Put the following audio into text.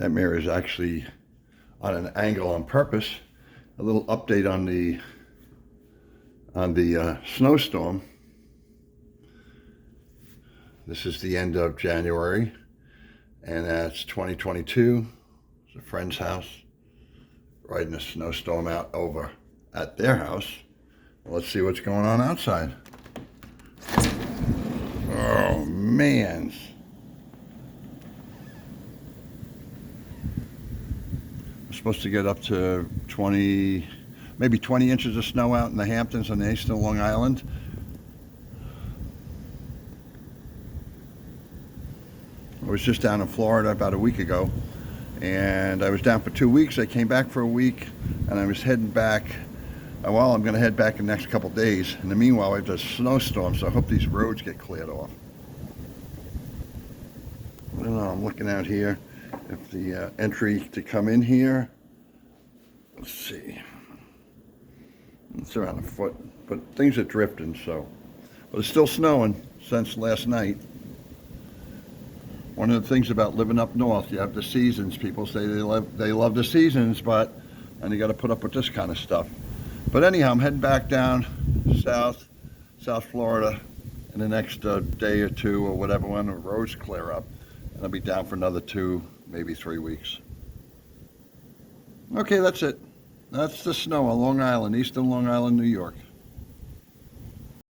That mirror is actually on an angle on purpose. A little update on the snowstorm. This is the end of January, and that's 2022. It's a friend's house, riding a snowstorm out over at their house. Let's see what's going on outside. Oh man. We're supposed to get up to 20, maybe 20 inches of snow out in the Hamptons on the eastern Long Island. I was just down in Florida about a week ago, and I was down for 2 weeks. I came back for a week, and I was heading back. Well, I'm going to head back in the next couple days. In the meanwhile, we have a snowstorm, so I hope these roads get cleared off. I don't know, I'm looking out here. If the entry to come in here, let's see. It's around a foot, but things are drifting, so. But it's still snowing since last night. One of the things about living up north, you have the seasons. People say they love the seasons, and you got to put up with this kind of stuff. But anyhow, I'm heading back down South Florida in the next day or two or whatever when the roads clear up. And I'll be down for another 2, maybe 3 weeks. Okay, that's it. That's the snow on Long Island, eastern Long Island, New York.